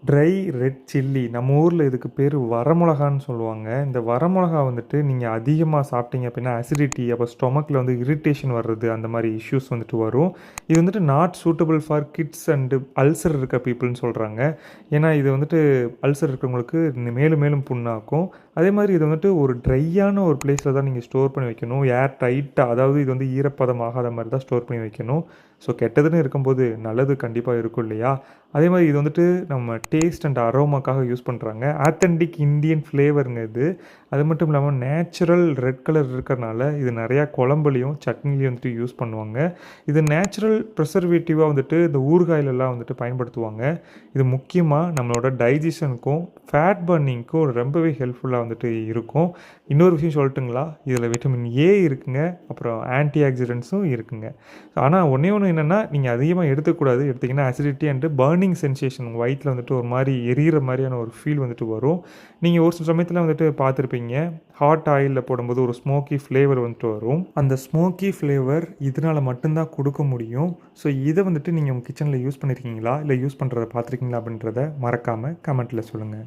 Try red chilli நம்ம ஊரில் இதுக்கு பேர் வரமிளகான்னு சொல்லுவாங்க. இந்த வரமிளகா வந்துட்டு நீங்கள் அதிகமாக சாப்பிட்டீங்க அப்படின்னா அசிடிட்டி, அப்போ ஸ்டொமக்கில் வந்து இரிட்டேஷன் வர்றது, அந்த மாதிரி இஷ்யூஸ் வந்துட்டு வரும். இது வந்துட்டு not suitable for kids and ulcer இருக்க பீப்புள்னு சொல்கிறாங்க. ஏன்னா இது வந்துட்டு அல்சர் இருக்கிறவங்களுக்கு மேலும் மேலும் புண்ணாக்கும். அதே மாதிரி இது வந்துட்டு ஒரு ட்ரையான ஒரு பிளேஸில் தான் நீங்கள் ஸ்டோர் பண்ணி வைக்கணும். ஏர் டைட்டாக, அதாவது இது வந்து ஈரப்பதம் ஆகாத மாதிரி தான் ஸ்டோர் பண்ணி வைக்கணும். ஸோ கெட்டதுன்னு இருக்கும்போது நல்லது கண்டிப்பாக இருக்கும் இல்லையா? அதே மாதிரி இது வந்துட்டு நம்ம டேஸ்ட் அண்ட் அரோமாக்காக யூஸ் பண்ணுறாங்க. ஆத்தென்டிக் இந்தியன் ஃப்ளேவருங்க இது. அது மட்டும் இல்லாமல் நேச்சுரல் ரெட் கலர் இருக்கிறனால இது நிறையா குழம்புலையும் சட்னிலையும் வந்துட்டு யூஸ் பண்ணுவாங்க. இது நேச்சுரல் ப்ரிசர்வேட்டிவாக வந்துட்டு இந்த ஊறுகாயிலெல்லாம் வந்துட்டு பயன்படுத்துவாங்க. இது முக்கியமாக நம்மளோட டைஜஷனுக்கும் ஃபேட் பர்னிங்க்கும் ரொம்பவே ஹெல்ப்ஃபுல்லாக வந்துட்டு இருக்கும். இன்னொரு விஷயம் சொல்லட்டுங்களா? இதில் விட்டமின் ஏ இருக்குங்க, அப்புறம் ஆன்டி ஆக்சிடென்ட்ஸும் இருக்குங்க. ஆனால் ஒன்றே ஒன்று என்னென்னா, நீங்கள் அதிகமாக எடுத்துக்கூடாது. எடுத்திங்கன்னா அசிடிட்டி அண்டு பர்னிங் சென்சேஷன் உங்கள் வயிற்றில் வந்துட்டு ஒரு மாதிரி எரியிற மாதிரியான ஒரு ஃபீல் வந்துட்டு வரும். நீங்கள் ஒரு சில சமயத்தில் வந்துட்டு பார்த்துருப்பீங்க, ஹாட் ஆயிலில் போடும்போது ஒரு ஸ்மோக்கி ஃப்ளேவர் வந்துட்டு வரும். அந்த ஸ்மோக்கி ஃப்ளேவர் இதனால் மட்டும்தான் கொடுக்க முடியும். ஸோ இதை வந்துட்டு நீங்கள் உங்கள் கிச்சனில் யூஸ் பண்ணியிருக்கீங்களா, இல்லை யூஸ் பண்ணுறத பார்த்துருக்கீங்களா அப்படின்றத மறக்காமல் கமெண்ட்டில் சொல்லுங்கள்.